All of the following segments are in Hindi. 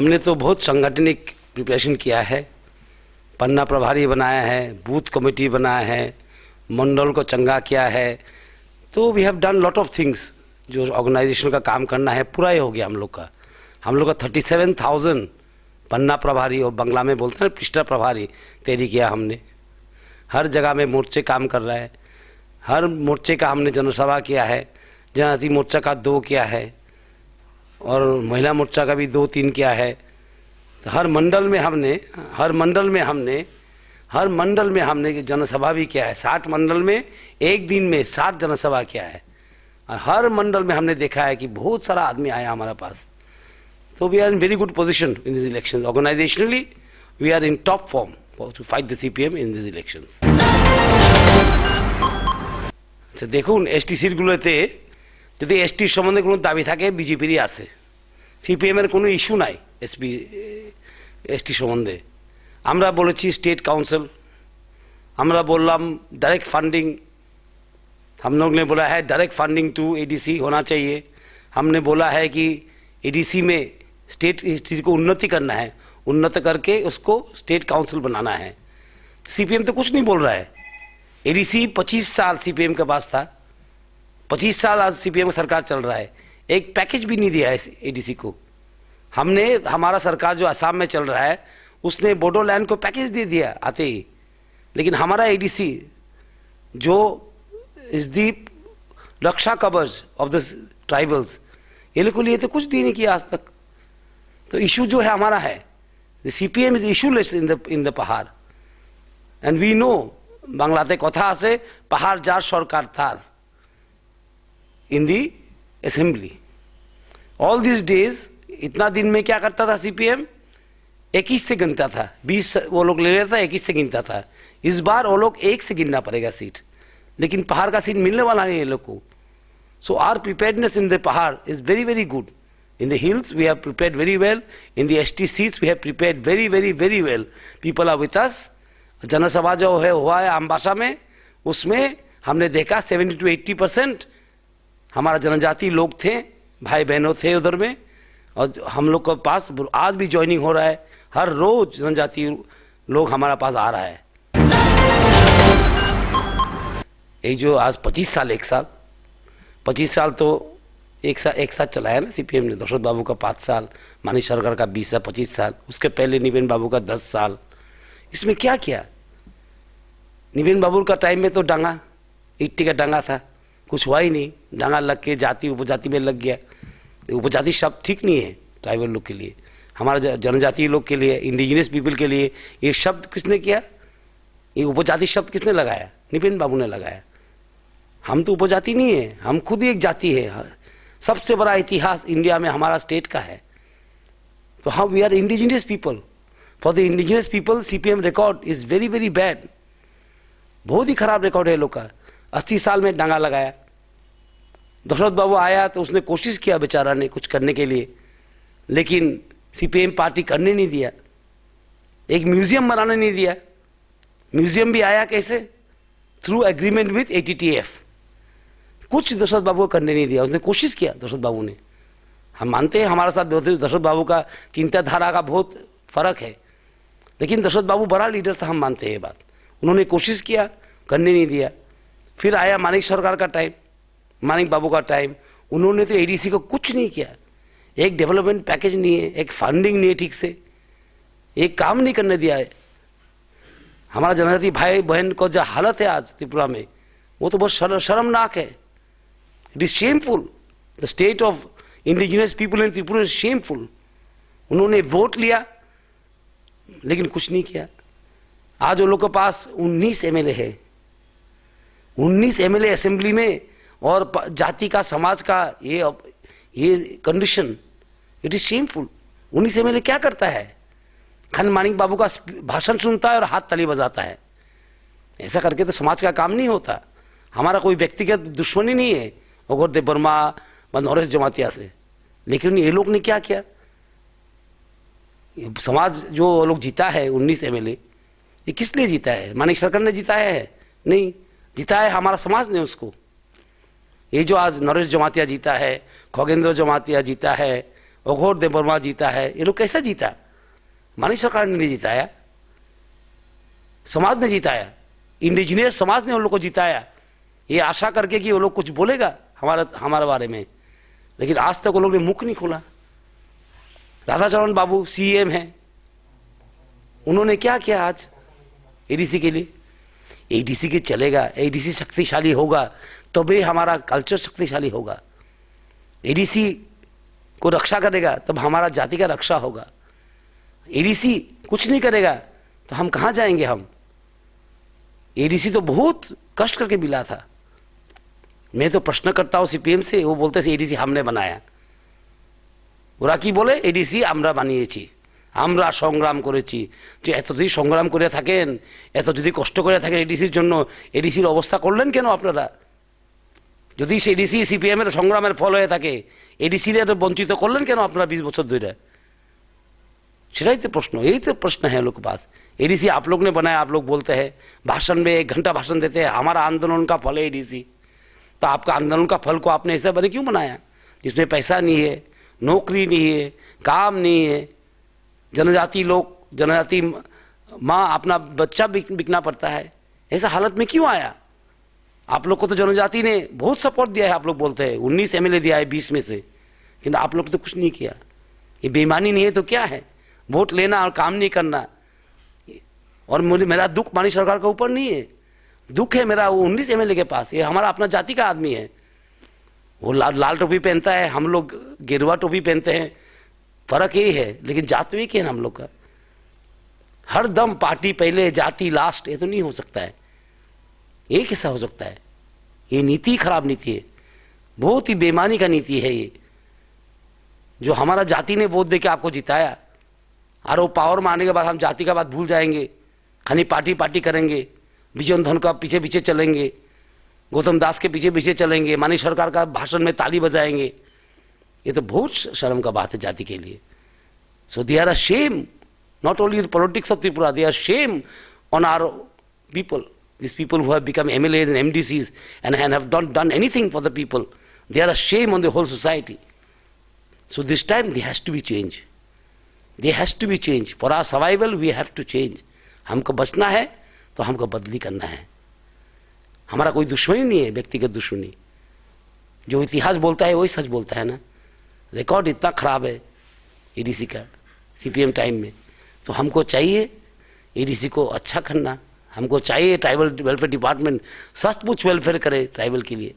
हमने तो बहुत संगठनिक प्रिपरेशन किया है, पन्ना प्रभारी बनाया है, बूथ कमेटी बनाया है, मंडल को चंगा किया है। तो we have done lot of things. जो ऑर्गेनाइजेशन का काम करना है पूरा ही हो गया हम लोग का 37,000 पन्ना प्रभारी और बंगला में बोलते हैं पृष्ठा प्रभारी तैयारी किया हमने। हर जगह में मोर्चे काम कर रहा है, हर मोर्चे का हमने जनसभा किया है। जनजाति मोर्चा का 2 किया है और महिला मोर्चा का भी 2-3 किया है। तो हर मंडल में हमने जनसभा भी किया है। 60 मंडल में एक दिन में 60 जनसभा किया है और हर मंडल में हमने देखा है कि बहुत सारा आदमी आया हमारा पास। तो we are in very good position in this election. Organisationally we are in top form to fight the CPM in this elections. আচ্ছা দেখুন, এসটি সিটগুলোতে যদি এসটির সম্বন্ধে কোনো দাবি থাকে বিজেপিরই আছে, সিপিএমের কোনো ইস্যু নাই এসটি সম্বন্ধে। আমরা বলেছি স্টেট काउंसिल, আমরা বললাম डायरेक्ट फंडिंग, हम लोग ने बोला है डायरेक्ट फंडिंग टू एडीसी होना चाहिए। हमने बोला है कि एडीसी में स्टेट इस चीज़ को उन्नति करना है, उन्नत करके उसको स्टेट काउंसिल बनाना है। सीपीएम तो कुछ नहीं बोल रहा है। एडीसी 25 साल सीपीएम के पास था, 25 साल आज सीपीएम की सरकार चल रहा है, एक पैकेज भी नहीं दिया है एडीसी को। हमारा सरकार जो असम में चल रहा है उसने बोडोलैंड को पैकेज दे दिया आते ही, लेकिन हमारा एडीसी जो इस दी रक्षा कवच ऑफ द ट्राइबल्स, ये लोग के लिए तो कुछ दी नहीं किया आज तक। तो इशू जो है हमारा है, the CPM is issueless in the pahar and we know. बांग्लाते कथा आछे पहाड़ जार सरकार तार in the assembly. All this days इतना दिन में क्या करता था सीपीएम, 21 से गिनता था, 20 वो लोग ले लेता था, 21 से गिनता था। इस बार वो लोग 1 से गिनना पड़ेगा सीट, लेकिन पहाड़ का सीट मिलने वाला नहीं है लोग को। So our preparedness in the पहाड़ is very very good. In the hills we have prepared very well, in the ST seats we have prepared very very very well. People are with us. जनसभा जो हुआ है अम्बासा में, उसमें हमने देखा 70 to 80% हमारा जनजाति लोग थे, भाई बहनों थे उधर में। और हम लोग के पास आज भी ज्वाइनिंग हो रहा है, हर रोज जनजाति लोग हमारा पास आ रहा है। ये जो आज 25 साल 25 साल तो एक साथ चलाया ना सीपीएम ने। दशरथ बाबू का 5 साल, मानिक सरकार का 20 से 25 साल, उसके पहले निवेन बाबू का 10 साल। इसमें क्या किया? निवेन बाबू का टाइम में तो डांगा, ईट्टी का डांगा था, कुछ हुआ ही नहीं। डांगा लग के जाति उपजाति में लग गया। उपजाति शब्द ठीक नहीं है ट्राइबल लोग के लिए, हमारा जनजातीय लोग के लिए, इंडिजिनस पीपल के लिए। ये शब्द किसने किया? ये उपजाति शब्द किसने लगाया? निवेन बाबू ने लगाया। हम तो उपजाति नहीं है, हम खुद ही एक जाति है। सबसे बड़ा इतिहास इंडिया में हमारा स्टेट का है। तो how we are indigenous people. For the indigenous people CPM record is very very bad. बहुत ही खराब रिकॉर्ड है लोग का। 80 साल में डांगा लगाया। दशरथ बाबू आया तो उसने कोशिश किया बेचारा ने कुछ करने के लिए, लेकिन सीपीएम पार्टी करने नहीं दिया। एक म्यूजियम बनाने नहीं दिया। म्यूजियम भी आया कैसे? Through agreement with ATTF. कुछ दशरथ बाबू को करने नहीं दिया। उसने कोशिश किया दशरथ बाबू ने। हम मानते हैं हमारे साथ दशरथ बाबू का चिंताधारा का बहुत फर्क है, लेकिन दशरथ बाबू बड़ा लीडर था, हम मानते हैं ये बात। उन्होंने कोशिश किया, करने नहीं दिया। फिर आया मानिक सरकार का टाइम, मानिक बाबू का टाइम। उन्होंने तो एडीसी को कुछ नहीं किया। एक डेवलपमेंट पैकेज नहीं है, एक फंडिंग नहीं है ठीक से, एक काम नहीं करने दिया है। हमारा जनजाति भाई बहन को जो हालत है आज त्रिपुरा में, वो तो बहुत शर्मनाक है। It is shameful. The state of indigenous people in Tripura is shameful. उन्होंने वोट लिया लेकिन कुछ नहीं किया। आज वो लोग के पास 19 एमएलए है, 19 एमएलए असेंबली में, और जाति का समाज का ये condition, it is shameful. 19 MLA क्या करता है? खाली मानिक बाबू का भाषण सुनता है और हाथ ताली बजाता है। ऐसा करके तो समाज का काम नहीं होता। हमारा कोई व्यक्तिगत दुश्मनी नहीं है अघोरदेव वर्मा व नरेश जमातिया से, लेकिन ये लोग ने क्या किया? समाज जो लोग जीता है 19 एमएलए, ये किस लिए जीता है? मानिक सरकार ने जीता है? नहीं, जीता है हमारा समाज ने उसको। ये जो आज नरेश जमातिया जीता है, खगेंद्र जमातिया जीता है, अघोर देवर्मा जीता है, ये लोग कैसा जीता? मानी सरकार ने नहीं जिताया, समाज ने जिताया, इंडिजिनियस समाज ने उन लोग को जिताया, ये आशा करके कि वो लोग कुछ बोलेगा हमारे बारे में, लेकिन आज तक वो लोग ने मुख नहीं खोला। राधाचरण बाबू सीएम हैं, उन्होंने क्या किया आज एडीसी के लिए? एडीसी के चलेगा, एडीसी शक्तिशाली होगा तभी हमारा कल्चर शक्तिशाली होगा। एडीसी को रक्षा करेगा तब हमारा जाति का रक्षा होगा। एडीसी कुछ नहीं करेगा तो हम कहाँ जाएंगे? हम एडीसी तो बहुत कष्ट करके मिला था। मैं तो प्रश्न करता हूँ सीपीएम से, वो बोलते थे एडीसी हमने बनाया। ওরা কি বলে? এডিসি আমরা বানিয়েছি, আমরা সংগ্রাম করেছি। তো এত যদি সংগ্রাম করে থাকেন, এত যদি কষ্ট করে থাকেন এডিসির জন্য, এডিসির অবস্থা করলেন কেন আপনারা? যদি সেই এডিসি সিপিএমের সংগ্রামের ফল হয়ে থাকে, এডিসির এত বঞ্চিত করলেন কেন আপনারা 20 বছর ধরে? সেটাই তো প্রশ্ন, यही तो प्रश्न है लोग के पास। एडीसी आप लोग ने बनाया, आप लोग बोलते हैं भाषण में 1 घंटा भाषण देते हैं, हमारा आंदोलन का फल है एडीसी। तो आपका आंदोलन का फल को आपने ऐसा बने क्यों बनाया जिसमें पैसा नहीं है, नौकरी नहीं है, काम नहीं है, जनजाति लोग, जनजाति माँ अपना बच्चा बिकना पड़ता है? ऐसा हालत में क्यों आया? आप लोग को तो जनजाति ने बहुत सपोर्ट दिया है, आप लोग बोलते हैं 19 एमएलए दिया है 20 में से, लेकिन आप लोग तो कुछ नहीं किया। ये बेईमानी नहीं है तो क्या है? वोट लेना और काम नहीं करना। और मेरा दुख मानी सरकार के ऊपर नहीं है, दुख है मेरा वो 19 एमएलए के पास। ये हमारा अपना जाति का आदमी है, वो लाल टोपी पहनता है, हम लोग गेरुआ टोपी पहनते हैं, फर्क यही है, लेकिन जात एक ही है ना हम लोग का। हर दम पार्टी पहले जाति लास्ट, ये तो नहीं हो सकता है। ये कैसा हो सकता है? ये नीति खराब नीति है, बहुत ही बेईमानी का नीति है ये, जो हमारा जाति ने वोट दे के आपको जिताया, और वो पावर में आने के बाद हम जाति का बात भूल जाएंगे, खाली पार्टी पार्टी करेंगे, विजय धन का पीछे पीछे चलेंगे, गौतम दास के पीछे पीछे चलेंगे, मानी सरकार का भाषण में ताली बजाएंगे। ये तो बहुत शर्म का बात है जाति के लिए। So they are a shame, not only the politics of Tripura, they are shame on our people, this people who have become MLAs and MDCs and have not done anything for the people, they are a shame on the whole society. So this time they has to be change, they has to be change for our survival, we have to change. हमको बचना है तो हमको बदली करना है। हमारा कोई दुश्मनी नहीं है, व्यक्तिगत दुश्मनी। जो इतिहास बोलता है वही सच बोलता है ना। रिकॉर्ड इतना खराब है एडीसी का सीपीएम टाइम में, तो हमको चाहिए एडीसी को अच्छा करना। हमको चाहिए ट्राइबल वेलफेयर डिपार्टमेंट सचमुच वेलफेयर करे ट्राइबल के लिए।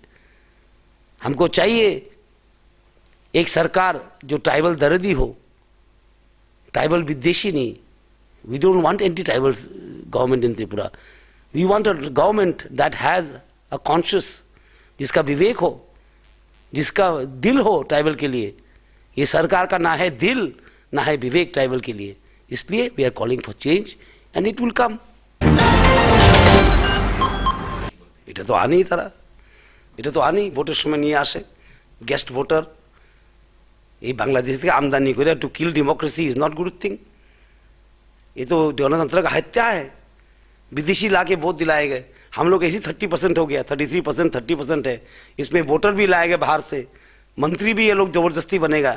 हमको चाहिए एक सरकार जो ट्राइबल दर्दी हो, ट्राइबल विद्वेषी नहीं। We don't want anti tribal government in Tripura, we want a government that has a conscious, जिसका विवेक हो, जिसका दिल हो ट्राइबल के लिए। ये सरकार का ना है दिल ना है विवेक ट्राइबल के लिए, इसलिए we are calling for change and it will come. এটা তো আনেই তারা, এটা তো আনেই, ভোটের সময় নিয়ে আসে গেস্ট ভোটার। এই বাংলাদেশ থেকে আমদানি করে to kill democracy is not good thing. ये तो गणतंत्र का हत्या है। विदेशी ला के वोट दिलाए गए, हम लोग ऐसी 30% हो गया, 33% 30% है, इसमें वोटर भी लाए गए बाहर से, मंत्री भी ये लोग जबरदस्ती बनेगा,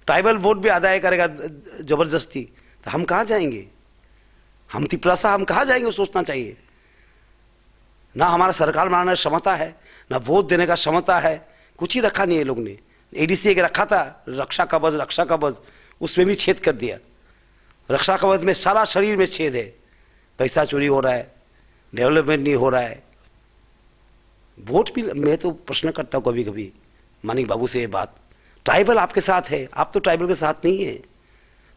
ट्राइबल वोट भी अदाय करेगा जबरदस्ती। तो हम कहाँ जाएंगे? हम तिपरासा हम कहाँ जाएंगे? सोचना चाहिए ना। हमारा सरकार बनाने की क्षमता है ना, वोट देने का क्षमता है, कुछ ही रखा नहीं है लोग ने। एडीसी एक रखा था रक्षा कवच, उसमें भी छेद कर दिया। रक्षा कवच में सारा शरीर में छेद है, पैसा चोरी हो रहा है, डेवलपमेंट नहीं हो रहा है। वोट भी, मैं तो प्रश्न करता हूँ कभी कभी मानिक बाबू से ये बात, ट्राइबल आपके साथ है, आप तो ट्राइबल के साथ नहीं है।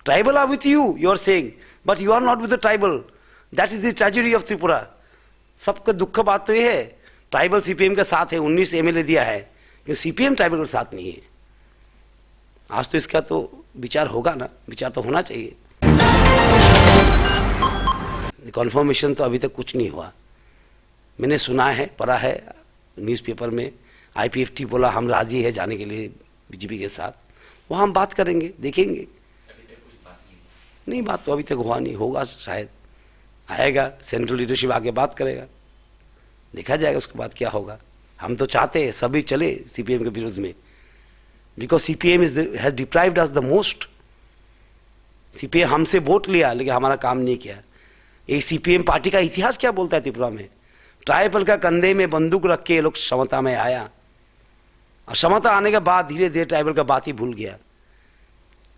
Tribal are with you, you are saying, but you are not with the tribal. That is the tragedy of Tripura. सबका दुख का बात तो ये है, ट्राइबल सीपीएम के साथ है, 19 एमएलए दिया है, कि सीपीएम ट्राइबल के साथ नहीं है। आज तो इसका तो विचार होगा ना, विचार तो होना चाहिए। कन्फर्मेशन तो अभी तक कुछ नहीं हुआ। मैंने सुना है, पढ़ा है न्यूज़पेपर में, आईपीएफटी बोला हम राजी है जाने के लिए बीजेपी के साथ, वहाँ हम बात करेंगे, देखेंगे। नहीं, बात तो अभी तक हुआ नहीं, होगा शायद, आएगा सेंट्रल लीडरशिप आके बात करेगा, देखा जाएगा उसके बाद क्या होगा। हम तो चाहते हैं सभी चले सीपीएम के विरुद्ध में, because CPM has deprived us the most. CPM हमसे वोट लिया लेकिन हमारा काम नहीं किया। ये CPM पार्टी का इतिहास क्या बोलता है त्रिपुरा में? ट्राइबल का कंधे में बंदूक रख के ये लोग क्षमता में आया, और क्षमता आने के बाद धीरे धीरे ट्राइबल का बात ही भूल गया।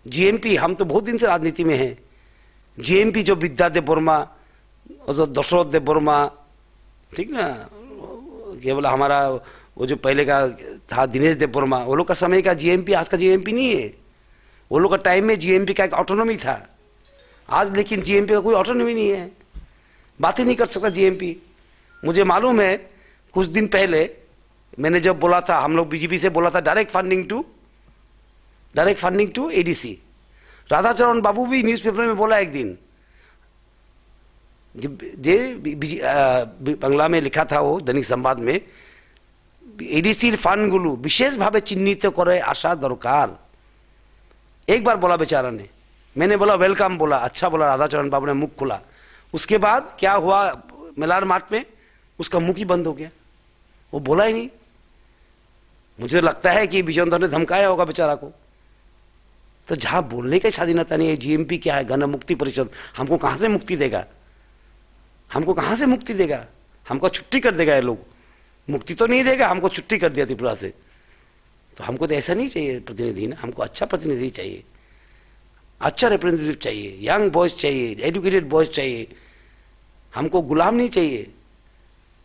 GMP, हम तो बहुत दिन से राजनीति में हैं। GMP जो विद्यादेव वर्मा और जो दशरथ देव वर्मा, ठीक ना, केवल हमारा वो जो पहले का था दिनेश देव वर्मा, वो लोग का समय का GMP आज का GMP नहीं है। वो लोग का टाइम में GMP का एक ऑटोनॉमी था। आज लेकिन GMP का कोई ऑटोनॉमी नहीं है, बात ही नहीं कर सकता GMP। मुझे मालूम है कुछ दिन पहले मैंने जब बोला था, हम लोग BJP से बोला था direct funding to ADC, Radhacharan babu भी न्यूज़पेपर में बोला एक दिन, बांग्ला में लिखा था वो दैनिक संवाद में, ADC फांडगुलू विशेष भावे चिन्हित करे आशा दरकार। एक बार बोला बेचारा ने, मैंने बोला वेलकम, बोला अच्छा, बोला राधाचरण बाबू ने मुख खुला। उसके बाद क्या हुआ मेलार मार्ट में, उसका मुख ही बंद हो गया, वो बोला ही नहीं। मुझे लगता है कि विजयेंद्र ने धमकाया होगा बेचारा को। तो जहां बोलने की स्वाधीनता नहीं है, GMP क्या है, गण मुक्ति परिषद, हमको कहां से मुक्ति देगा? हमको कहां से मुक्ति देगा? हमको छुट्टी कर देगा ये लोग, मुक्ति तो नहीं देगा, हमको छुट्टी कर दिया त्रिपुरा से। तो हमको तो ऐसा नहीं चाहिए प्रतिनिधि ना, हमको अच्छा प्रतिनिधि चाहिए, अच्छा रिप्रेजेंटेटिव चाहिए, यंग बॉयज चाहिए, एजुकेटेड बॉयज चाहिए। हमको गुलाम नहीं चाहिए,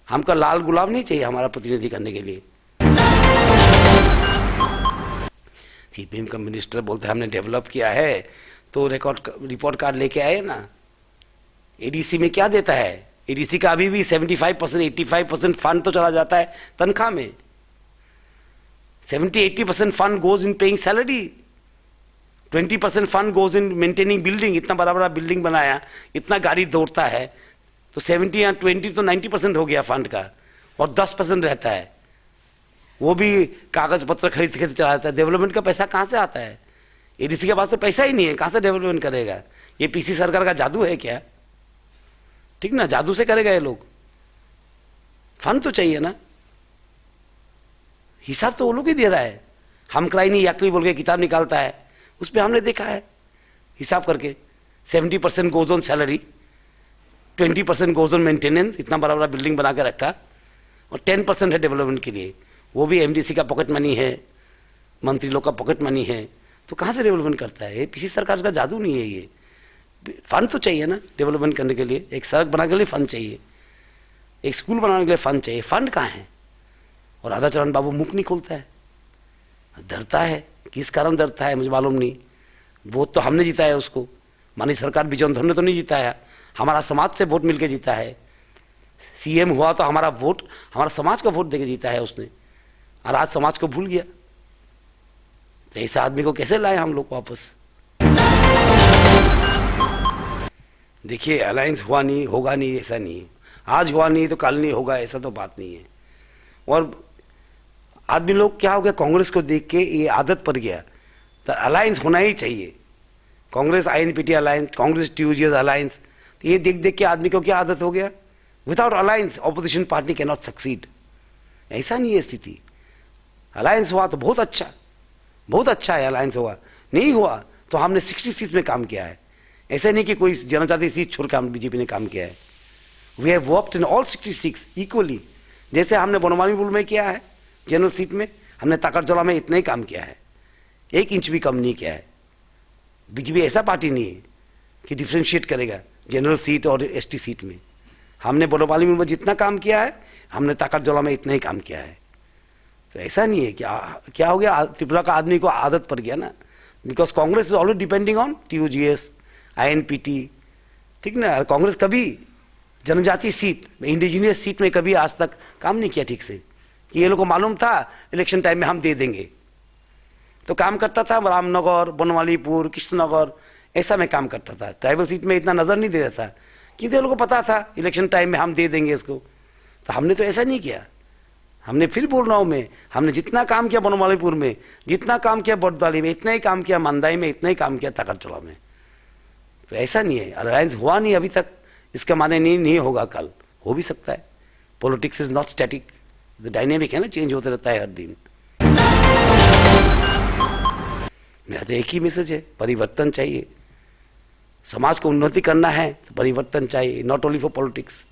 हमका लाल गुलाम नहीं चाहिए हमारा प्रतिनिधि करने के लिए। CPM का मिनिस्टर बोलते हैं हमने डेवलप किया है, तो रिपोर्ट कार्ड लेके आए ना। ADC में क्या देता है? ADC का अभी भी 75% 85% फंड तो चला जाता है तनख्वाह में। 70-80% fund goes in paying salary, 20% fund goes in maintaining building. इतना बड़ा बड़ा बिल्डिंग बनाया, इतना गाड़ी दौड़ता है, तो 70 या 20 तो 90% हो गया फंड का, और 10% रहता है, वो भी कागज पत्र खरीद के चलाता है। डेवलपमेंट का पैसा कहाँ से आता है? ADC के पास तो पैसा ही नहीं है, कहाँ से डेवलपमेंट करेगा? ये PC सरकार का जादू है क्या? ठीक ना, जादू से करेगा ये लोग। फंड तो चाहिए ना, हिसाब तो वो लोग ही दे रहा है। हम क्राइनी याकली बोल के किताब निकालता है, उस पर हमने देखा है हिसाब करके, 70% goes on salary, 20% goes on maintenance, इतना बड़ा बड़ा बिल्डिंग बना के रखा, और 10% है डेवलपमेंट के लिए, वो भी MDC का पॉकेट मनी है, मंत्री लोग का पॉकेट मनी है। तो कहाँ से डेवलपमेंट करता है? ये PC सरकार का जादू नहीं है। ये फंड तो चाहिए ना डेवलपमेंट करने के लिए, एक सड़क बनाने के लिए फंड चाहिए, एक स्कूल बनाने के लिए फंड चाहिए। फंड कहाँ है? और राधाचरण बाबू मुख नहीं खोलता है, डरता है। किस कारण डरता है मुझे मालूम नहीं। वोट तो हमने जीता है उसको, माननीय सरकार विजयेंद्र ने तो नहीं जीताया, हमारा समाज से वोट मिलके जीता है। CM हुआ तो हमारा वोट, हमारा समाज का वोट देके जीता है उसने, और आज समाज को भूल गया। तो ऐसे आदमी को कैसे लाए हम लोग वापस? देखिए, अलायंस हुआ नहीं, होगा नहीं, ऐसा नहीं है। आज हुआ नहीं तो कल नहीं होगा, ऐसा तो बात नहीं है। और आदमी लोग क्या हो गया, कांग्रेस को देख के ये आदत पड़ गया, तो अलायंस होना ही चाहिए। Congress INPT alliance, Congress TUGS alliance, तो ये देख देख के आदमी को क्या आदत हो गया, without alliance opposition party can not succeed. ऐसा नहीं है स्थिति। अलायंस हुआ तो बहुत अच्छा है, अलायंस हुआ, नहीं हुआ तो हमने 60 सीट में काम किया है। ऐसा नहीं कि कोई जनजाति सीट छोड़ के हम BJP ने काम किया है। We have worked in all 66 equally. जैसे हमने बनवानीपुर में किया है जनरल सीट में, हमने ताकरजोला में इतना ही काम किया है, 1 इंच भी कम नहीं किया है। BJP ऐसा पार्टी नहीं है कि डिफ्रेंशिएट करेगा जनरल सीट और ST सीट में। हमने बनवानीपुर में जितना काम किया है, हमने ताकरजोला में इतना ही काम किया है। तो ऐसा नहीं है क्या हो गया, त्रिपुरा का आदमी को आदत पड़ गया ना, because Congress is always depending on TUGS INPT, ठीक ना। कांग्रेस कभी जनजाति सीट, इंडिजिनियस सीट में कभी आज तक काम नहीं किया ठीक से, कि ये लोग को मालूम था इलेक्शन टाइम में हम दे देंगे, तो काम करता था रामनगर, बनवालीपुर, कृष्णनगर, ऐसा में काम करता था। ट्राइबल सीट में इतना नजर नहीं देता था, क्योंकि ये लोग को पता था इलेक्शन टाइम में हम दे देंगे इसको। तो हमने तो ऐसा नहीं किया। हमने फिर बोल रहा हूँ मैं, हमने जितना काम किया बनवालीपुर में, जितना काम किया बड़दवाली में, इतना ही काम किया मंदाई में, इतना ही काम किया ताकरचोला में। तो ऐसा नहीं है, अलायंस हुआ नहीं अभी तक, इसका माने नहीं होगा, कल हो भी सकता है। Politics is not static, the dynamic है ना, चेंज होते रहता है हर दिन। मेरा तो एक ही मैसेज है, परिवर्तन चाहिए। समाज को उन्नति करना है तो परिवर्तन चाहिए, नॉट ओनली फॉर पॉलिटिक्स।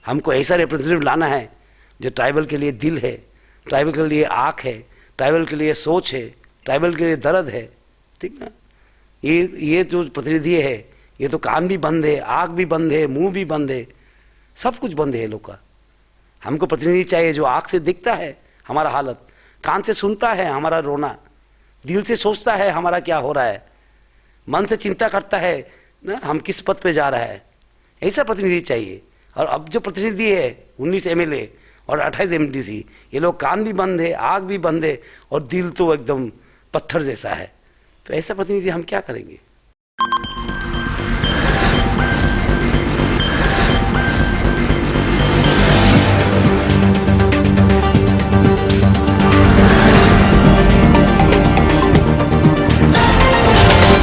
हमको ऐसा रिप्रेजेंटेटिव लाना है जो ट्राइबल के लिए दिल है, ट्राइबल के लिए आँख है, ट्राइबल के लिए सोच है, ट्राइबल के लिए दर्द है, ठीक ना। ये जो प्रतिनिधि है, ये तो कान भी बंद है, आँख भी बंद है, मुंह भी बंद है, सब कुछ बंद है लोग का। हमको प्रतिनिधि चाहिए जो आँख से दिखता है हमारा हालत, कान से सुनता है हमारा रोना, दिल से सोचता है हमारा क्या हो रहा है, मन से चिंता करता है ना हम किस पद पे जा रहा है। ऐसा प्रतिनिधि चाहिए। और अब जो प्रतिनिधि है 19 MLA और 28 MDC, ये लोग कान भी बंद है, आँख भी बंद है और दिल तो एकदम पत्थर जैसा है। तो ऐसा प्रतिनिधि हम क्या करेंगे।